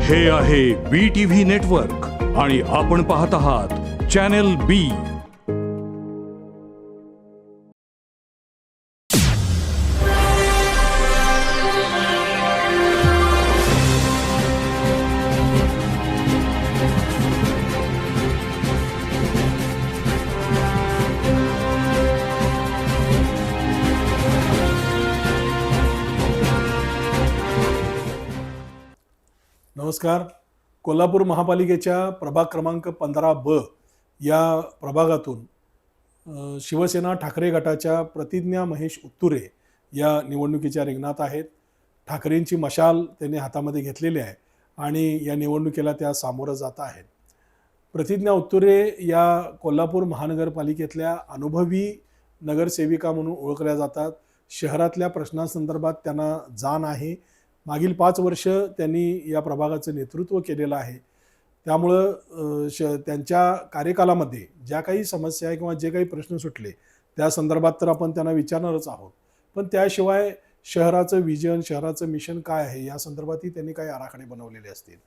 हे आहे BTV network आणि आपण पाहत आहात चॅनल बी. नमस्कार. कोल्हापूर महापालिकेच्या प्रभाग क्रमांक 15B या प्रभागातून शिवसेना ठाकरे गटाच्या प्रतिज्ञा महेश उत्तुरे या निवडणुकीच्या रिंगणात आहेत. ठाकरेंची मशाल त्यांनी हातामध्ये घेतलेली आहे आणि या निवडणुकीला त्या सामोरं जात आहेत. प्रतिज्ञा उत्तुरे या कोल्हापूर महानगरपालिकेतल्या अनुभवी नगरसेविका म्हणून ओळखल्या जातात. शहरातल्या प्रश्नांसंदर्भात त्यांना जाण आहे. मागील 5 वर्ष त्यांनी या प्रभागाचं नेतृत्व केलेलं आहे. त्यामुळं त्यांच्या कार्यकालामध्ये ज्या काही समस्या आहे किंवा जे काही प्रश्न सुटले त्या संदर्भात तर आपण त्यांना विचारणारच आहोत. पण त्याशिवाय शहराचं विजन, शहराचं मिशन काय आहे या संदर्भातही त्यांनी काही आराखडे बनवलेले असतील.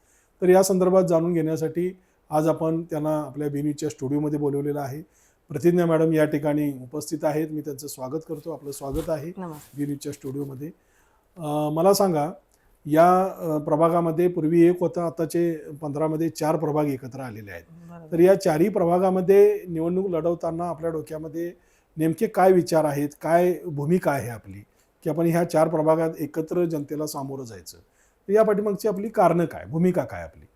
तर या संदर्भात जाणून घेण्यासाठी आज आपण त्यांना आपल्या बी न्यूजच्या स्टुडिओमध्ये बोलवलेलं आहे. प्रतिज्ञा मॅडम या ठिकाणी उपस्थित आहेत. मी त्यांचं स्वागत करतो. आपलं स्वागत आहे बी न्यूजच्या स्टुडिओमध्ये. मला सांगा, या प्रभागामध्ये पूर्वी एक होता, आताचे 15मध्ये 4 प्रभाग एकत्र आलेले आहेत. तर या 4ही प्रभागामध्ये निवडणूक लढवताना आपल्या डोक्यामध्ये नेमके काय विचार आहेत, काय भूमिका आहे आपली, की आपण ह्या 4 प्रभागात एकत्र जनतेला सामोरं जायचं? तर या पाठीमागची आपली कारणं काय, भूमिका काय आपली?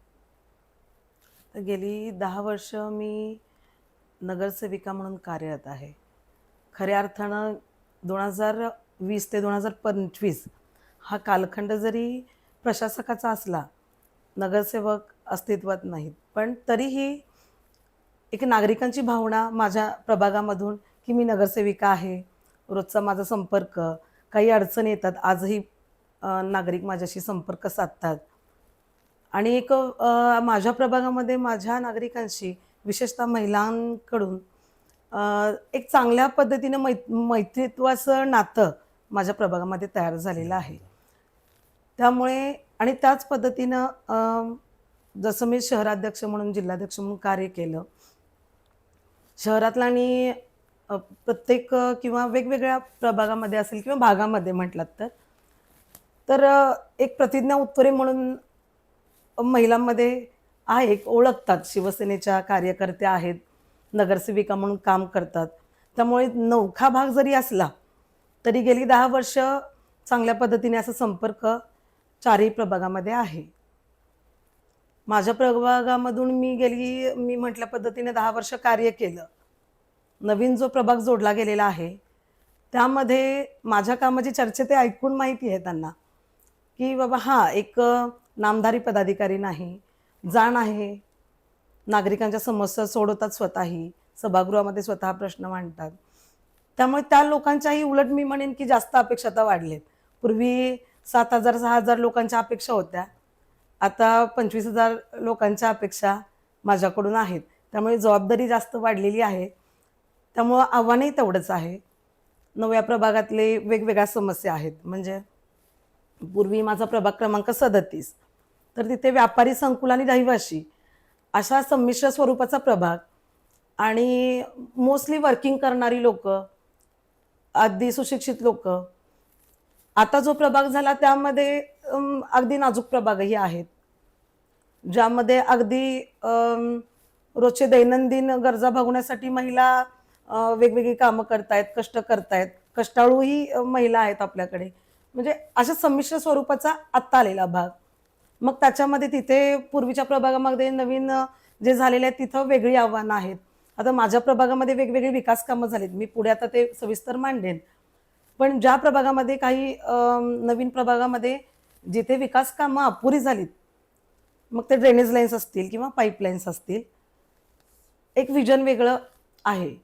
गेली 10 वर्ष मी नगरसेविका म्हणून कार्यरत आहे. खऱ्या अर्थानं 2020 ते 2025 हा कालखंड जरी प्रशासकाचा असला, नगरसेवक अस्तित्वात नाहीत, पण तरीही एक नागरिकांची भावना माझ्या प्रभागामधून की मी नगरसेविका आहे, रोजचा माझा संपर्क, काही अडचणी येतात आजही नागरिक माझ्याशी संपर्क साधतात. आणि एक माझ्या प्रभागामध्ये माझ्या नागरिकांशी विशेषतः महिलांकडून एक चांगल्या पद्धतीने मैत्रीत्वाचं नातं माझ्या प्रभागामध्ये तयार झालेलं आहे. त्यामुळे आणि त्याच पद्धतीनं जसं मी शहराध्यक्ष म्हणून, जिल्हाध्यक्ष म्हणून कार्य केलं, शहरातला आणि प्रत्येक किंवा वेगवेगळ्या प्रभागामध्ये असेल किंवा भागामध्ये म्हटलात तर एक प्रतिज्ञा उत्तुरे म्हणून महिलांमध्ये आहे, ओळखतात. शिवसेनेच्या कार्यकर्त्या आहेत, नगरसेविका म्हणून काम करतात. त्यामुळे नवखा भाग जरी असला तरी गेली 10 वर्ष चांगल्या पद्धतीने असा संपर्क 4ही प्रभागामध्ये आहे. माझ्या प्रभागामधून मी म्हटल्या पद्धतीने 10 वर्ष कार्य केलं. नवीन जो प्रभाग जोडला गेलेला आहे त्यामध्ये माझ्या कामाची चर्चा ते ऐकून माहिती आहे त्यांना, की बाबा हां, एक नामधारी पदाधिकारी नाही, जाण आहे, नागरिकांच्या समस्या सोडवतात, स्वतःही सभागृहामध्ये स्वतः प्रश्न मांडतात. त्यामुळे त्या लोकांच्याही उलट मी म्हणेन की जास्त अपेक्षा आता वाढलेत. पूर्वी 7,000-6,000 लोकांच्या अपेक्षा होत्या, आता 25,000 लोकांच्या अपेक्षा माझ्याकडून आहेत. त्यामुळे जबाबदारी जास्त वाढलेली आहे. त्यामुळं आव्हानही तेवढंच आहे. नव्या प्रभागातले वेगवेगळ्या समस्या आहेत. म्हणजे पूर्वी माझा प्रभाग क्रमांक 37, तर तिथे व्यापारी संकुल आणि रहिवाशी अशा संमिश्र स्वरूपाचा प्रभाग आणि मोस्टली वर्किंग करणारी लोक, अगदी सुशिक्षित लोक. आता जो प्रभाग झाला त्यामध्ये अगदी नाजूक प्रभागही आहेत, ज्यामध्ये अगदी रोजचे दैनंदिन गरजा भागवण्यासाठी महिला वेगवेगळी कामं करतायत, कष्ट करतायत, कष्टाळूही महिला आहेत आपल्याकडे. म्हणजे अशा संमिश्र स्वरूपाचा आत्ता आलेला भाग. मग त्याच्यामध्ये तिथे पूर्वीच्या प्रभागामध्ये नवीन जे झालेले आहेत तिथं वेगळी आव्हानं आहेत. आता माझ्या प्रभागामध्ये वेगवेगळी विकास कामं झालीत, मी पुढे आता ते सविस्तर मांडेन. पण ज्या प्रभागामध्ये काही नवीन प्रभागामध्ये जिथे विकास कामं अपुरी झालीत, मग ते ड्रेनेज लाईन्स असतील किंवा पाईपलाईन्स असतील, एक विजन वेगळं आहे.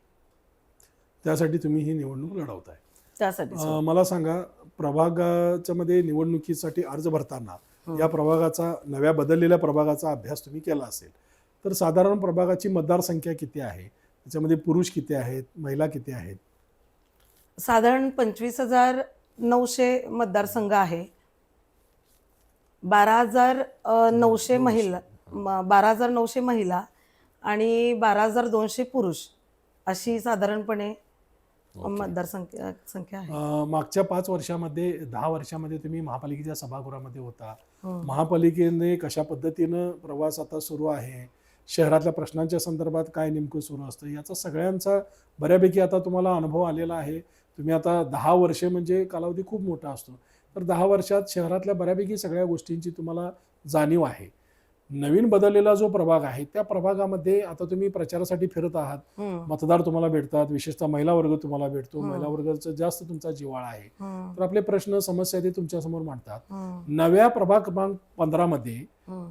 त्यासाठी तुम्ही ही निवडणूक लढवताय. त्यासाठी मला सांगा, प्रभागाच्या मध्ये निवडणुकीसाठी अर्ज भरताना या प्रभागाचा, नव्या बदललेल्या प्रभागाचा अभ्यास तुम्ही केला असेल, तर साधारण प्रभागाची मतदारसंख्या किती आहे, त्याच्यामध्ये पुरुष किती आहेत, महिला किती आहेत? साधारण 25,900 मतदारसंघ आहे. 12,900 महिला 12,900 महिला आणि 12,200 पुरुष अशी साधारणपणे संख्या आहे. मागच्या 5 वर्षामध्ये 10 वर्षामध्ये तुम्ही महापालिकेच्या सभागृहामध्ये होता. महापालिकेने कशा पद्धतीनं प्रवास आता सुरू आहे, शहरातल्या प्रश्नांच्या संदर्भात काय नेमकं सुरू असतं, याचा सगळ्यांचा बऱ्यापैकी आता तुम्हाला अनुभव आलेला आहे. तुम्ही आता 10 वर्षे म्हणजे कालावधी खूप मोठा असतो, तर 10 वर्षात शहरातल्या बऱ्यापैकी सगळ्या गोष्टींची तुम्हाला जाणीव आहे. नवीन बदललेला जो प्रभाग आहे त्या प्रभागामध्ये आता तुम्ही प्रचारासाठी फिरत आहात, मतदार तुम्हाला भेटतात, विशेषतः महिला वर्ग तुम्हाला भेटतो, महिला वर्गाचा जास्त तुमचा जिव्हाळा आहे, तर आपले प्रश्न समस्या ते तुमच्या समोर मांडतात. नव्या प्रभाग क्रमांक 15 मध्ये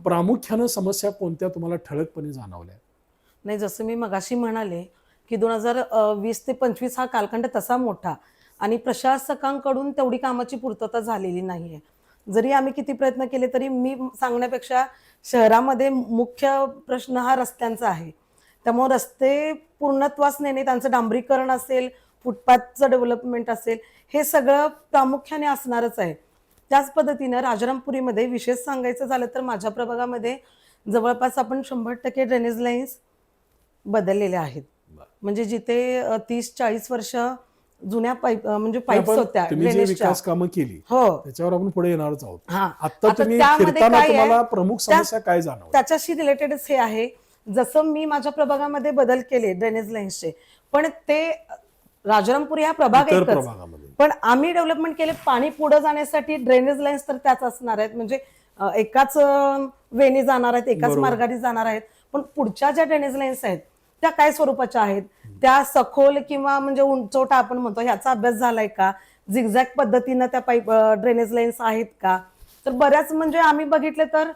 प्रामुख्यानं समस्या कोणत्या तुम्हाला ठळकपणे जाणवल्या? नाही, जसं मी मगाशी म्हणाले की 2020 ते 25 हा कालखंड तसा मोठा आणि प्रशासकांकडून तेवढी कामाची पूर्तता झालेली नाहीये. जरी आम्ही किती प्रयत्न केले तरी मी सांगण्यापेक्षा शहरामध्ये मुख्य प्रश्न हा रस्त्यांचा आहे. त्यामुळे रस्ते पूर्णत्वास नेणे, त्यांचं डांबरीकरण असेल, फुटपाथचं डेव्हलपमेंट असेल, हे सगळं प्रामुख्याने असणारच आहे. त्याच पद्धतीनं राजारामपुरीमध्ये विशेष सांगायचं झालं तर माझ्या प्रभागामध्ये जवळपास आपण 100% ड्रेनेज लाईन्स बदललेल्या आहेत. म्हणजे जिथे 30-40 वर्ष जुन्या पाईप म्हणजे पाईप्स होत्या तुम्ही जे ड्रेनेजच्या, विकास कामं केली हो त्याच्यावर आपण पुढे येणारच आहोत. हा, आता तुम्ही त्यामध्ये फिरताना काय आहे? तुम्हाला प्रमुख समस्या काय जाणवल्या? त्याच्याशी रिलेटेडच हे आहे. जसं मी माझ्या प्रभागामध्ये बदल केले ड्रेनेज लाईन्सचे, पण ते राजारामपुरी हा प्रभाग इतर एकच, प्रभागामध्ये पण आम्ही डेव्हलपमेंट केले पाणी पुढे जाण्यासाठी. ड्रेनेज लाईन्स तर त्याच असणार आहेत, म्हणजे एकाच वेने जाणार आहेत, एकाच बरोबर. मार्गाने जाणार आहेत. पण पुढच्या ज्या ड्रेनेज लाईन्स आहेत त्या काय स्वरूपाच्या आहेत, त्या सखोल किंवा म्हणजे उंचवटा आपण म्हणतो ह्याचा अभ्यास झालाय का, झिगझॅग पद्धतीनं त्या पाईप ड्रेनेज लाईन्स आहेत का? तर बऱ्याच म्हणजे आम्ही बघितले तर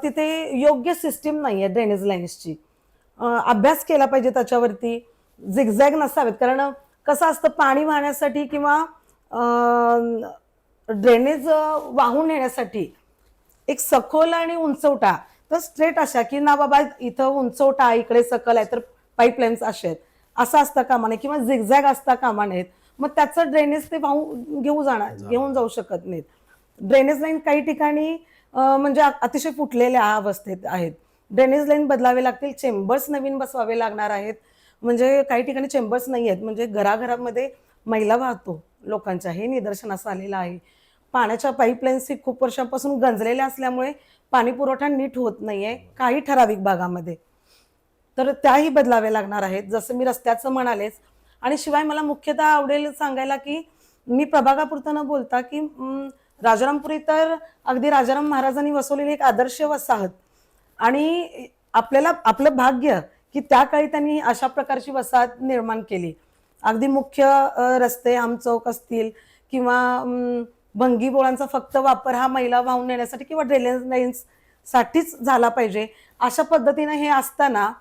तिथे योग्य सिस्टीम नाहीये ड्रेनेज लाईन्सची. अभ्यास केला पाहिजे त्याच्यावरती, झिगझॅग नसावेत. कारण कसं असतं, पाणी वाहण्यासाठी किंवा ड्रेनेज वाहून नेण्यासाठी एक सखोल आणि उंचवटा, तर स्ट्रेट अशा की ना बाबा इथं उंचवटा इकडे सकल आहे तर पाईपलाईन्स अशा आहेत असं असता कामा नये, किंवा झिगझॅग असता कामा नयेत. मग त्याचं ड्रेनेज ते वाहून घेऊन जाऊ शकत नाहीत. ड्रेनेज लाईन काही ठिकाणी म्हणजे अतिशय फुटलेल्या अवस्थेत आहेत. ड्रेनेज लाईन बदलावे लागतील, चेंबर्स नवीन बसवावे लागणार आहेत. म्हणजे काही ठिकाणी चेंबर्स नाही आहेत, म्हणजे घराघरामध्ये मैला वाहतो लोकांच्या, हे निदर्शनास आलेलं आहे. पाण्याच्या पाईपलाईन्स खूप वर्षांपासून गंजलेल्या असल्यामुळे पाणी पुरवठा नीट होत नाहीये काही ठराविक भागामध्ये, तर त्याही बदलाव्या लागणार आहेत, जसं मी रस्त्याचं म्हणालेच. आणि शिवाय मला मुख्यतः आवडेल सांगायला की मी प्रभागापुरतं न बोलता की राजारामपुरी तर अगदी राजाराम महाराजांनी वसवलेली एक आदर्श वसाहत, आणि आपल्याला आपलं भाग्य की त्या काळी त्यांनी अशा प्रकारची वसाहत निर्माण केली. अगदी मुख्य रस्ते आमचौक असतील किंवा भंगी बोळांचा फक्त वापर हा मैला वाहून नेण्यासाठी किंवा ड्रेनेज लाईन्स साठीच झाला पाहिजे, अशा पद्धतीने हे असताना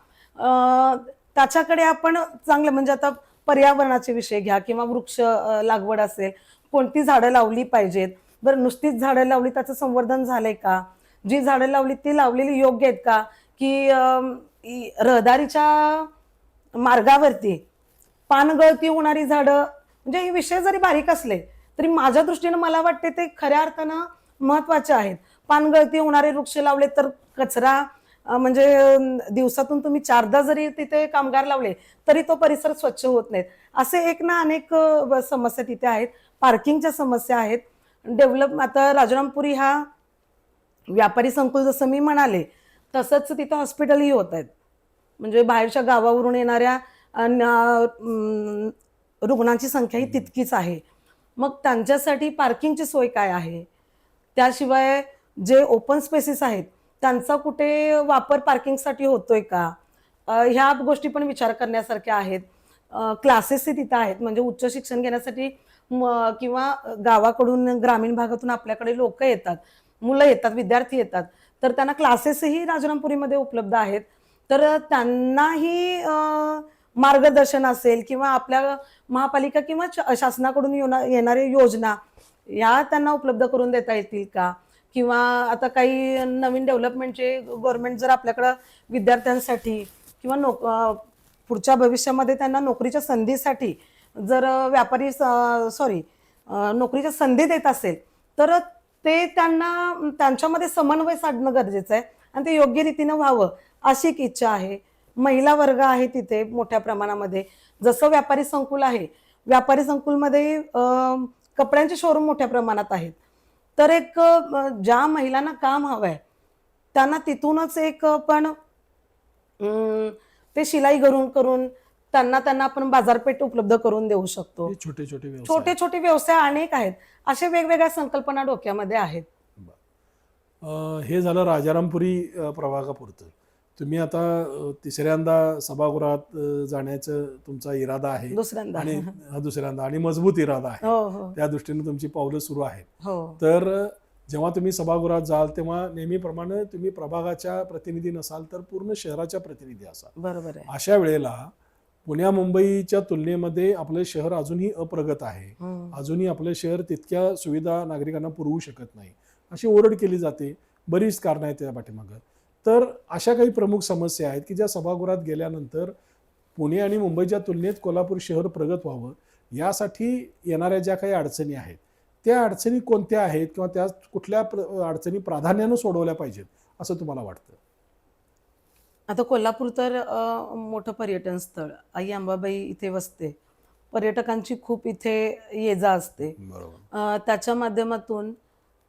त्याच्याकडे आपण चांगलं म्हणजे आता पर्यावरणाचे विषय घ्या किंवा वृक्ष लागवड असेल, कोणती झाडं लावली पाहिजेत, बरं नुसतीच झाडं लावली त्याचं संवर्धन झालंय का, जी झाडं लावली ती लावलेली योग्य आहेत का, की रहदारीच्या मार्गावरती पानगळती होणारी झाडं, म्हणजे हे विषय जरी बारीक असले तरी माझ्या दृष्टीनं मला वाटते ते खऱ्या अर्थानं महत्वाचे आहेत. पानगळती होणारे वृक्ष लावले तर कचरा म्हणजे दिवसातून तुम्ही 4दा जरी तिथे कामगार लावले तरी तो परिसर स्वच्छ होत नाहीत. असे एक ना अनेक समस्या तिथे आहेत. पार्किंगच्या समस्या आहेत. डेव्हलप आता राजारामपुरी हा व्यापारी संकुल जसं मी म्हणाले तसंच तिथं हॉस्पिटलही होत आहेत. म्हणजे बाहेरच्या गावावरून येणाऱ्या रुग्णांची संख्याही तितकीच आहे. मग त्यांच्यासाठी पार्किंगची सोय काय आहे, त्याशिवाय जे ओपन स्पेसेस आहेत त्यांचा कुठे वापर पार्किंगसाठी होतोय का, ह्या गोष्टी पण विचार करण्यासारख्या आहेत. क्लासेसही तिथं आहेत, म्हणजे उच्च शिक्षण घेण्यासाठी किंवा गावाकडून ग्रामीण भागातून आपल्याकडे लोक येतात, मुलं येतात, विद्यार्थी येतात, तर त्यांना क्लासेसही राजारामपुरीमध्ये उपलब्ध आहेत. तर त्यांनाही मार्गदर्शन असेल किंवा आपल्या महापालिका किंवा शासनाकडून येणाऱ्या योजना या त्यांना उपलब्ध करून देता येतील का, किंवा आता काही नवीन डेव्हलपमेंटचे गव्हर्नमेंट जर आपल्याकडं विद्यार्थ्यांसाठी किंवा पुढच्या भविष्यामध्ये त्यांना नोकरीच्या संधीसाठी जर नोकरीच्या संधी देत असेल तर ते त्यांच्यामध्ये समन्वय साधणं गरजेचं आहे आणि ते योग्य रीतीनं व्हावं अशी एक इच्छा आहे. महिला वर्ग आहे तिथे मोठ्या प्रमाणामध्ये. जसं व्यापारी संकुल आहे, व्यापारी संकुलमध्ये कपड्यांचे शोरूम मोठ्या प्रमाणात आहेत. तर एक ज्या महिलांना काम हवंय त्यांना तिथूनच एक पण ते शिलाई करून त्यांना आपण बाजारपेठ उपलब्ध करून देऊ शकतो. हे छोटे छोटे व्यवसाय. छोटे छोटे व्यवसाय अनेक आहेत. अशा वेगवेगळ्या संकल्पना डोक्यामध्ये आहेत. हे झालं राजारामपुरी प्रभागापुरतं. तुम्ही आता तिसऱ्यांदा सभागृहात जाण्याचं तुमचा इरादा आहे दुसऱ्यांदा. आणि दुसऱ्यांदा आणि मजबूत इरादा आहे. हो हो त्या दृष्टीने तुमची पावलं सुरू आहेत. हो. तर जेव्हा तुम्ही सभागृहात जाल तेव्हा नेहमीप्रमाणे तुम्ही प्रभागाच्या प्रतिनिधी नसाल तर पूर्ण शहराच्या प्रतिनिधी असाल. बरोबर आहे. अशा वेळेला पुण्या मुंबईच्या तुलनेमध्ये आपलं शहर अजूनही अप्रगत आहे. अजूनही आपलं शहर तितक्या सुविधा नागरिकांना पुरवू शकत नाही अशी ओरड केली जाते. बरीच कारणं आहेत त्या पाठीमागं. तर अशा काही प्रमुख समस्या आहेत की ज्या सभागृहात गेल्यानंतर पुणे आणि मुंबईच्या तुलनेत कोल्हापूर शहर प्रगत व्हावं यासाठी येणाऱ्या ज्या काही अडचणी आहेत त्या अडचणी कोणत्या आहेत किंवा त्या कुठल्या अडचणी प्राधान्यानं सोडवल्या पाहिजेत असं तुम्हाला वाटतं? आता कोल्हापूर तर मोठं पर्यटन स्थळ, आई अंबाबाई इथे वसते, पर्यटकांची खूप इथे ये-जा असते. बरोबर. त्याच्या माध्यमातून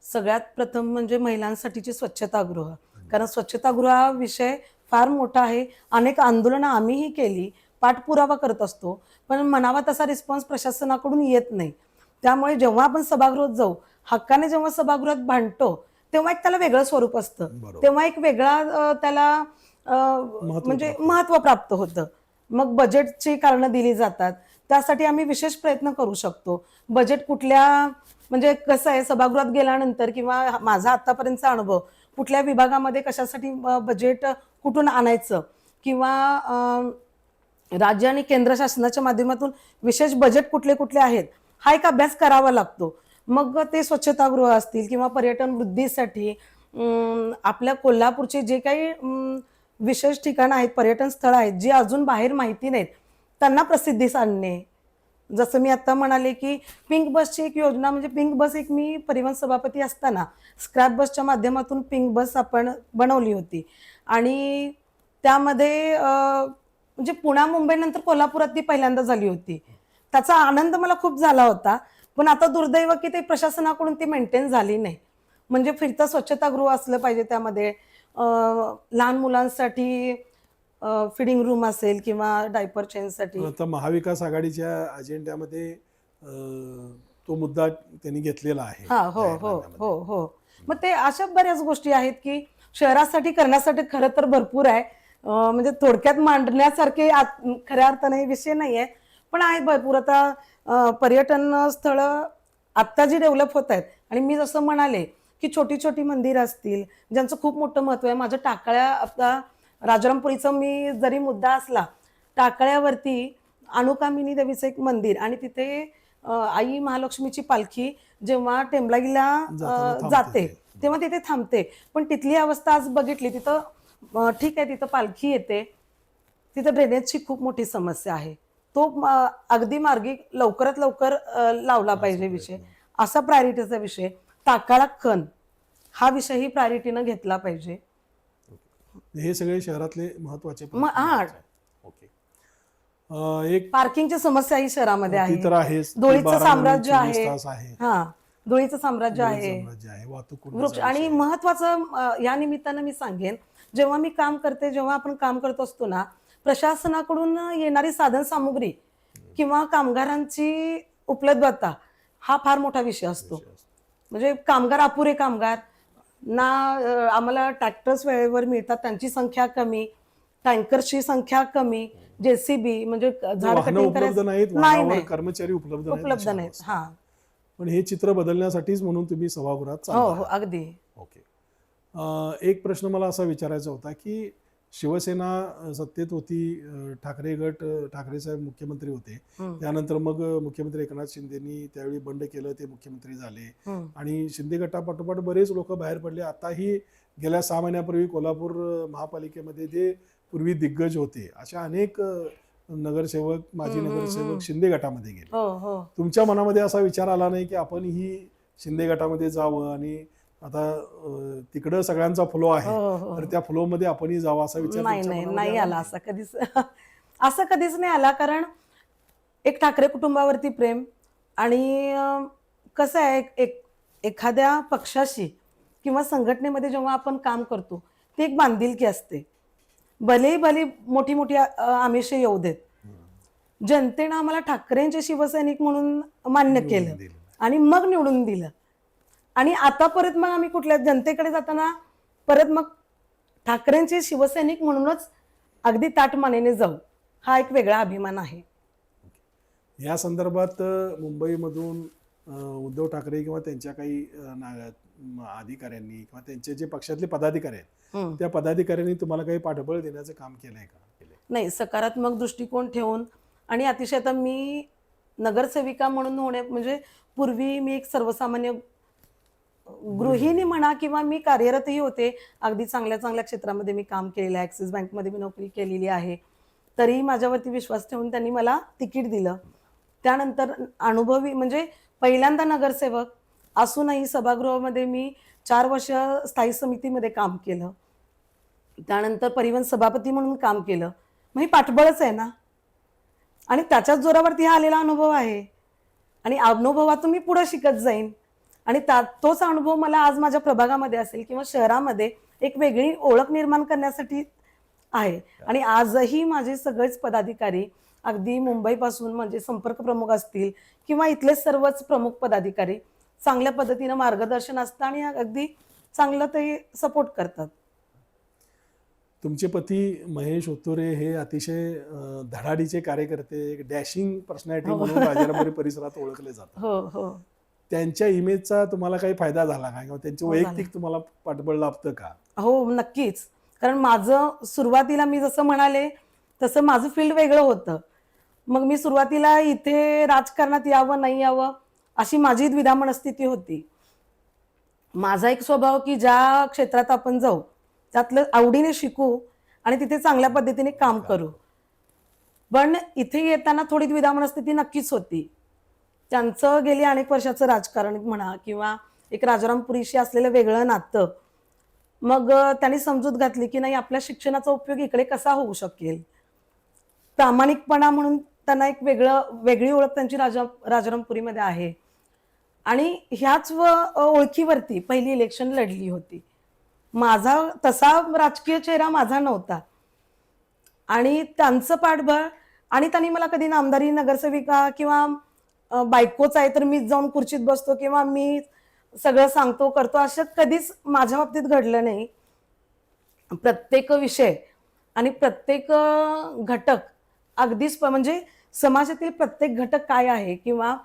सगळ्यात प्रथम म्हणजे महिलांसाठीची स्वच्छतागृह, कारण स्वच्छतागृह हा विषय फार मोठा आहे. अनेक आंदोलनं आम्हीही केली, पाठपुरावा करत असतो, पण म्हणावा तसा रिस्पॉन्स प्रशासनाकडून येत नाही. त्यामुळे जेव्हा आपण सभागृहात जाऊ, हक्काने जेव्हा सभागृहात भांडतो तेव्हा एक त्याला वेगळं स्वरूप असतं. बरोबर. तेव्हा एक वेगळा त्याला म्हणजे महत्त्व प्राप्त होतं. मग बजेटची कारणं दिली जातात. त्यासाठी आम्ही विशेष प्रयत्न करू शकतो. बजेट कुठल्या म्हणजे कसं आहे, सभागृहात गेल्यानंतर किंवा माझा आतापर्यंतचा अनुभव, कुठल्या विभागामध्ये कशासाठी बजेट कुठून आणायचं किंवा राज्य आणि केंद्र शासनाच्या माध्यमातून विशेष बजेट कुठले कुठले आहेत हा एक अभ्यास करावा लागतो. मग ते स्वच्छतागृह असतील किंवा पर्यटन वृद्धीसाठी आपल्या कोल्हापूरचे जे काही विशेष ठिकाणं आहेत, पर्यटन स्थळं आहेत जी अजून बाहेर माहिती नाहीत त्यांना प्रसिद्धीस आणणे. जसं मी आता म्हणाले की पिंक बसची एक योजना, म्हणजे पिंक बस एक मी परिवहन सभापती असताना स्क्रॅप बसच्या माध्यमातून पिंक बस आपण बनवली होती आणि त्यामध्ये म्हणजे पुण्या मुंबईनंतर कोल्हापुरात ती पहिल्यांदा झाली होती. त्याचा आनंद मला खूप झाला होता. पण आता दुर्दैव की ते प्रशासनाकडून ती मेंटेन झाली नाही. म्हणजे फिरतं स्वच्छतागृह असलं पाहिजे, त्यामध्ये लहान मुलांसाठी फिडिंग रूम असेल किंवा डायपर चेंजसाठी. आता महाविकास आघाडीच्या अजेंड्यामध्ये तो मुद्दा त्यांनी घेतलेला आहे. हा हो हो हो हो. मग ते अशा बऱ्याच गोष्टी आहेत की शहरासाठी करण्यासाठी खरं तर भरपूर आहे. म्हणजे थोडक्यात मांडण्यासारखे खऱ्या अर्थाने विषय नाही आहे, पण आहे भरपूर. आता पर्यटन स्थळं आत्ता जी डेव्हलप होत आहेत आणि मी जसं म्हणाले की छोटी छोटी मंदिरं असतील ज्यांचं खूप मोठं महत्त्व आहे. माझं टाकळ्या आता राजारामपुरीचं मी जरी मुद्दा असला, टाकळ्यावरती अनुकामिनी देवीचं एक मंदिर आणि तिथे आई महालक्ष्मीची पालखी जेव्हा टेंबलाईला जाते तेव्हा तिथे थांबते. पण तिथली अवस्था आज बघितली, तिथं ठीक आहे, तिथं पालखी येते, तिथं ड्रेनेजची खूप मोठी समस्या आहे. तो अगदी मार्गी लवकरात लवकर लावला पाहिजे विषय, असा प्रायोरिटीचा विषय. टाकाळा खण हा विषयही प्रायोरिटीनं घेतला पाहिजे. हे सगळे शहरातले महत्वाचे ओके. एक पार्किंगची समस्या ही शहरामध्ये आहे. तर आहेच. धुळीचं साम्राज्य आहे. आहे. हा, धुळीचं साम्राज्य आहे. वाहतूक वृक्ष. आणि महत्वाचं या निमित्तानं मी सांगेन, जेव्हा मी काम करते, जेव्हा आपण काम करत असतो ना, प्रशासनाकडून येणारी साधन सामुग्री किंवा कामगारांची उपलब्धता हा फार मोठा विषय असतो. म्हणजे कामगार, अपुरे कामगार ना, आम्हाला ट्रॅक्टर्स वेळेवर मिळतात त्यांची संख्या कमी, टँकर्सची संख्या कमी, जेसीबी म्हणजे झाड कटिंग करायचं नाही, कर्मचारी उपलब्ध नाहीत. हा, पण हे चित्र बदलण्यासाठीच म्हणून तुम्ही सभागृहात हो हो अगदी. ओके. एक प्रश्न मला असा विचारायचा होता की शिवसेना सत्तेत होती, ठाकरे गट, ठाकरे साहेब मुख्यमंत्री होते, त्यानंतर मग मुख्यमंत्री एकनाथ शिंदेनी त्यावेळी बंड केलं, ते मुख्यमंत्री झाले आणि शिंदे गटापाठोपाठ बरेच लोक बाहेर पडले. आताही गेल्या 6 महिन्यापूर्वी कोल्हापूर महापालिकेमध्ये जे पूर्वी दिग्गज होते अशा अनेक नगरसेवक, माजी नगरसेवक शिंदे गटामध्ये गेले. तुमच्या मनामध्ये असा विचार आला नाही की आपण ही शिंदे गटामध्ये जावं आणि आता तिकडं सगळ्यांचा फ्लो आहे, हो, हो. तर त्या फ्लो मध्ये आपणही जावं असा विचार नाही तुमच्या नाही मनामध्ये नाही आला आला असा कधीच असं कधीच नाही आला. कारण एक ठाकरे कुटुंबावरती प्रेम आणि कसं आहे एखाद्या पक्षाशी किंवा संघटनेमध्ये जेव्हा आपण काम करतो ती एक बांधिलकी असते. भले मोठी मोठी आमिषे येऊ देत, जनतेनं आम्हाला ठाकरेंचे शिवसैनिक म्हणून मान्य केलं दिलं. आणि मग निवडून दिलं. आणि आता परत मग आम्ही कुठल्या जनतेकडे जाताना परत मग ठाकरेंचे शिवसैनिक म्हणूनच अगदी ताटमानेने जाऊ, हा एक वेगळा अभिमान आहे. या संदर्भात मुंबईमधून उद्धव ठाकरे किंवा त्यांच्या काही अधिकाऱ्यांनी किंवा त्यांचे जे पक्षातले पदाधिकारी आहेत त्या पदाधिकाऱ्यांनी तुम्हाला काही पाठबळ देण्याचं काम केलंय का? नाही, सकारात्मक दृष्टिकोन ठेवून आणि अतिशय आता मी नगरसेविका म्हणून म्हणजे पूर्वी मी एक सर्वसामान्य गृहिणी म्हणा किंवा मी कार्यरतही होते. अगदी चांगल्या चांगल्या क्षेत्रामध्ये मी काम केलेलं आहे. ॲक्सिस बँकमध्ये मी नोकरी केलेली आहे. तरी माझ्यावरती विश्वास ठेवून त्यांनी मला तिकीट दिलं. त्यानंतर अनुभवी म्हणजे पहिल्यांदा नगरसेवक असूनही सभागृहामध्ये मी 4 वर्ष स्थायी समितीमध्ये काम केलं. त्यानंतर परिवहन सभापती म्हणून काम केलं. मग ही पाठबळच आहे ना. आणि त्याच्याच जोरावरती हा आलेला अनुभव आहे आणि अनुभवातून मी पुढे शिकत जाईन आणि तोच अनुभव मला आज माझ्या प्रभागामध्ये असेल किंवा शहरामध्ये एक वेगळी ओळख निर्माण करण्यासाठी आहे. आणि आजही माझे सगळेच पदाधिकारी अगदी मुंबईपासून म्हणजे संपर्क प्रमुख असतील किंवा इथले सर्वच प्रमुख पदाधिकारी चांगल्या पद्धतीनं मार्गदर्शन असतं आणि अगदी चांगलं ते सपोर्ट करतात. तुमचे पती महेश उत्तुरे हे अतिशय धडाडीचे कार्यकर्ते, एक डॅशिंग पर्सनॅलिटी म्हणून राजारामपुरी परिसरात ओळखले जातात. हो हो. त्यांच्या इमेजचा तुम्हाला काही फायदा झाला का किंवा त्यांचे वैयक्तिक तुम्हाला पाठबळ लाभतं का? हो नक्कीच. कारण माझं सुरुवातीला मी जसं म्हणाले तसं माझं फील्ड वेगळं होतं. मग मी सुरुवातीला इथे राजकारणात यावं नाही यावं अशी माझी द्विधा मनस्थिती होती. माझा एक स्वभाव की ज्या क्षेत्रात आपण जाऊ त्यातलं आवडीने शिकू आणि तिथे चांगल्या पद्धतीने काम करू. पण इथे येताना थोडी द्विधा मनस्थिती नक्कीच होती. त्यांचं गेली अनेक वर्षाचं राजकारण म्हणा किंवा एक राजारामपुरीशी असलेलं वेगळं नातं. मग त्यांनी समजूत घातली की नाही आपल्या शिक्षणाचा उपयोग इकडे कसा होऊ शकेल. प्रामाणिकपणा म्हणून त्यांना एक वेगळी ओळख त्यांची राजारामपुरीमध्ये आहे. आणि ह्याच ओळखीवरती पहिली इलेक्शन लढली होती. माझा तसा राजकीय चेहरा माझा नव्हता आणि त्यांचं पाठबळ आणि त्यांनी मला कधी नामदारी नगरसेविका किंवा बायकोच आहे तर मीच जाऊन खुर्चीत बसतो किंवा मी सगळं सांगतो करतो असं कधीच माझ्या बाबतीत घडलं नाही. प्रत्येक विषय आणि प्रत्येक घटक अगदीच म्हणजे समाजातील प्रत्येक घटक काय आहे किंवा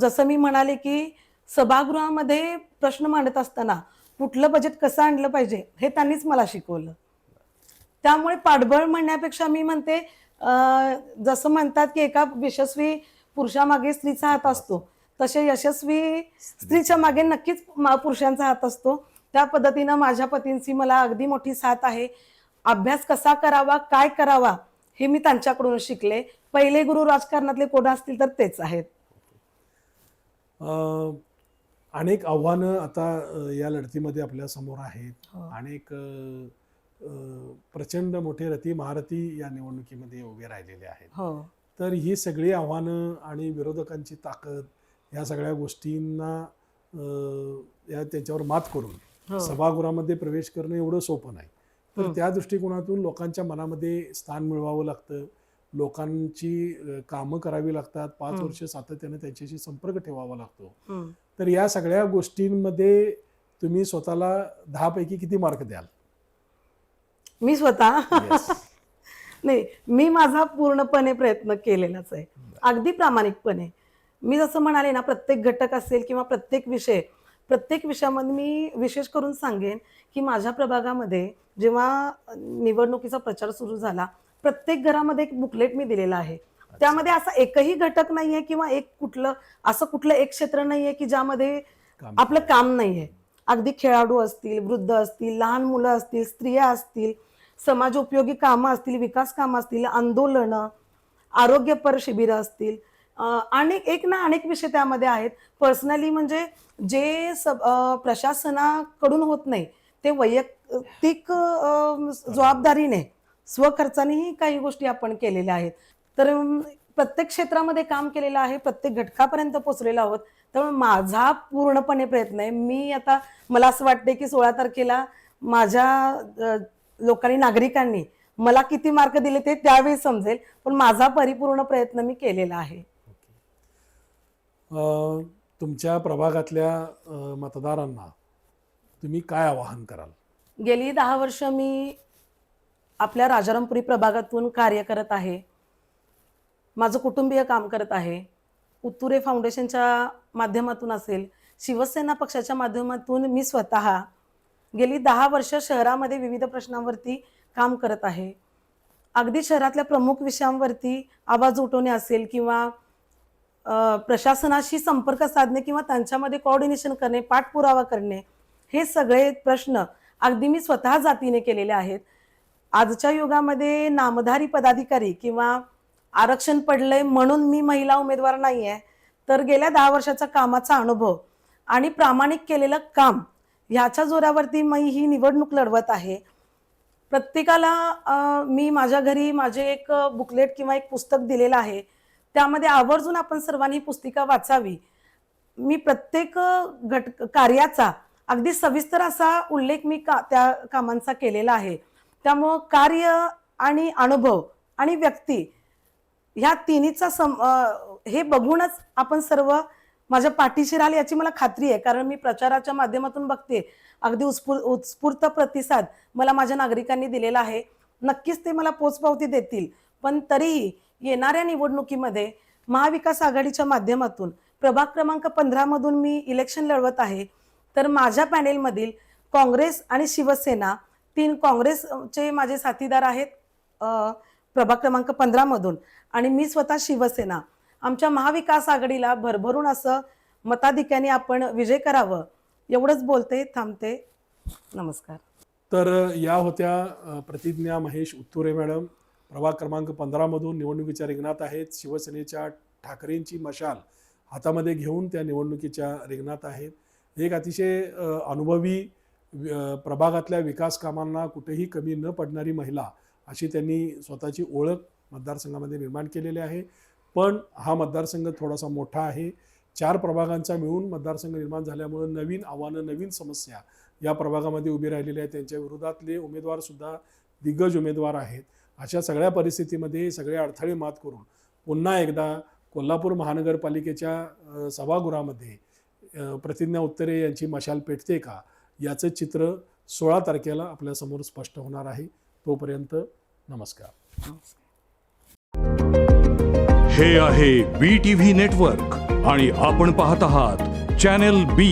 जसं मी म्हणाले की सभागृहामध्ये प्रश्न मांडत असताना कुठलं बजेट कसं आणलं पाहिजे हे त्यांनीच मला शिकवलं. त्यामुळे पाठबळ म्हणण्यापेक्षा मी म्हणते जसं म्हणतात की एका यशस्वी पुरुषामागे स्त्रीचा हात असतो तसे यशस्वी स्त्रीच्या मागे नक्कीच पुरुषांचा हात असतो. त्या पद्धतीनं माझ्या पतींची मला अगदी मोठी साथ आहे. अभ्यास कसा करावा काय करावा हे मी त्यांच्याकडून शिकले. पहिले गुरु राजकारणातले कोण असतील तर तेच आहेत. अनेक आव्हानं आता या लढतीमध्ये आपल्या समोर आहेत. अनेक प्रचंड मोठे रथी महारथी या निवडणुकीमध्ये उभे राहिलेले आहेत. तर ही सगळी आव्हानं आणि विरोधकांची ताकद या सगळ्या गोष्टींना त्यांच्यावर मात करून सभागृहामध्ये प्रवेश करणं एवढं सोपं नाही. तर त्या दृष्टिकोनातून लोकांच्या मनामध्ये स्थान मिळवावं लागतं. लोकांची कामं करावी लागतात. 5 वर्ष सातत्याने त्यांच्याशी संपर्क ठेवावा लागतो. तर या सगळ्या गोष्टींमध्ये तुम्ही स्वतःला 10 पैकी किती मार्क द्याल? मी स्वतः नाही, मी माझा पूर्णपणे प्रयत्न केलेलाच आहे, अगदी प्रामाणिकपणे. मी जसं म्हणाले ना, प्रत्येक घटक असेल किंवा प्रत्येक विषयामध्ये मी विशेष करून सांगेन की माझ्या प्रभागामध्ये जेव्हा निवडणुकीचा प्रचार सुरू झाला प्रत्येक घरामध्ये एक बुकलेट मी दिलेला आहे. त्यामध्ये असा एकही घटक नाहीये किंवा कुठलं एक क्षेत्र नाहीये की ज्यामध्ये आपलं काम नाहीये. अगदी खेळाडू असतील, वृद्ध असतील, लहान मुलं असतील, स्त्रिया असतील, समाज उपयोगी कामं असतील, विकास कामं असतील, आंदोलनं, आरोग्यपर शिबिरं असतील, अनेक विषय त्यामध्ये आहेत. पर्सनली म्हणजे जे प्रशासनाकडून होत नाही ते वैयक्तिक जबाबदारीने स्वखर्चानेही काही गोष्टी आपण केलेल्या आहेत. तर प्रत्येक क्षेत्रामध्ये काम केलेलं आहे, प्रत्येक घटकापर्यंत पोहोचलेलो आहोत. त्यामुळे माझा पूर्णपणे प्रयत्न आहे. मला असं वाटते की 16 तारखेला माझ्या लोकांनी, नागरिकांनी मला किती मार्क दिले ते त्यावेळी समजेल, पण माझा परिपूर्ण प्रयत्न मी केलेला आहे. तुमच्या प्रभागातल्या मतदारांना तुम्ही काय आवाहन कराल? गेली 10 वर्ष मी आपल्या राजारामपुरी प्रभागातून कार्य करत आहे. माझं कुटुंबीय काम करत आहे. उत्तुरे फाउंडेशनच्या माध्यमातून असेल, शिवसेना पक्षाच्या माध्यमातून मी स्वतः गेली 10 वर्ष शहरामध्ये विविध प्रश्नांवरती काम करत आहे. अगदी शहरातल्या प्रमुख विषयांवरती आवाज उठवणे असेल किंवा प्रशासनाशी संपर्क साधणे किंवा त्यांच्यामध्ये कोऑर्डिनेशन करणे, पाठपुरावा करणे, हे सगळे प्रश्न अगदी मी स्वतः जातीने केलेले आहेत. आजच्या युगामध्ये नामधारी पदाधिकारी किंवा आरक्षण पडलंय म्हणून मी महिला उमेदवार नाही आहे, तर गेल्या 10 वर्षाचा कामाचा अनुभव आणि प्रामाणिक केलेलं काम ह्याच्या जोरावरती मी ही निवडणूक लढवत आहे. प्रत्येकाला मी माझ्या घरी माझे एक बुकलेट किंवा एक पुस्तक दिलेलं आहे. त्यामध्ये आवर्जून आपण सर्वांनी पुस्तिका वाचावी. मी प्रत्येक कार्याचा अगदी सविस्तर असा उल्लेख मी त्या कामांचा केलेला आहे. त्यामुळं कार्य आणि अनुभव आणि व्यक्ती ह्या तिन्हीचा हे बघूनच आपण सर्व माझ्या पाठीशी राहिले याची मला खात्री आहे. कारण मी प्रचाराच्या माध्यमातून बघते अगदी उत्स्फूर्त प्रतिसाद मला माझ्या नागरिकांनी दिलेला आहे. नक्कीच ते मला पोचपावती देतील, पण तरीही येणाऱ्या निवडणुकीमध्ये महाविकास आघाडीच्या माध्यमातून प्रभाग क्रमांक 15 मधून मी इलेक्शन लढवत आहे. तर माझ्या पॅनेलमधील काँग्रेस आणि शिवसेना, 3 काँग्रेसचे माझे साथीदार आहेत प्रभाग क्रमांक 15 मधून, आणि मी स्वतः शिवसेना. आमच्या महाविकास आघाडीला भरभरून असं मताधिक्याने आपण विजय करावं एवढंच बोलते, थांबते. नमस्कार. तर या होत्या प्रतिज्ञा महेश उत्तुरे मॅडम. प्रभाग क्रमांक 15 मधून निवडणुकीच्या रिंगणात आहेत. शिवसेनेच्या ठाकरेंची मशाल हातामध्ये घेऊन त्या निवडणुकीच्या रिंगणात आहेत. एक अतिशय अनुभवी, प्रभागातल्या विकास कामांना कुठेही कमी न पडणारी महिला अशी त्यांनी स्वतःची ओळख मतदारसंघामध्ये निर्माण केलेली आहे. पण हा मतदारसंघ थोडासा मोठा आहे. 4 प्रभागांचा मिळून मतदारसंघ निर्माण झाल्यामुळे नवीन आव्हानं, नवीन समस्या या प्रभागामध्ये उभी राहिलेल्या आहेत. त्यांच्या विरोधातले उमेदवारसुद्धा दिग्गज उमेदवार आहेत. अशा सगळ्या परिस्थितीमध्ये सगळे अडथळे मात करून पुन्हा एकदा कोल्हापूर महानगरपालिकेच्या सभागृहामध्ये प्रतिज्ञा उत्तरे यांची मशाल पेटते का, याचं चित्र 16 तारखेला आपल्यासमोर स्पष्ट होणार आहे. तोपर्यंत नमस्कार. हे आहे BTV नेटवर्क आणि आपण पाहत आहात चॅनल B.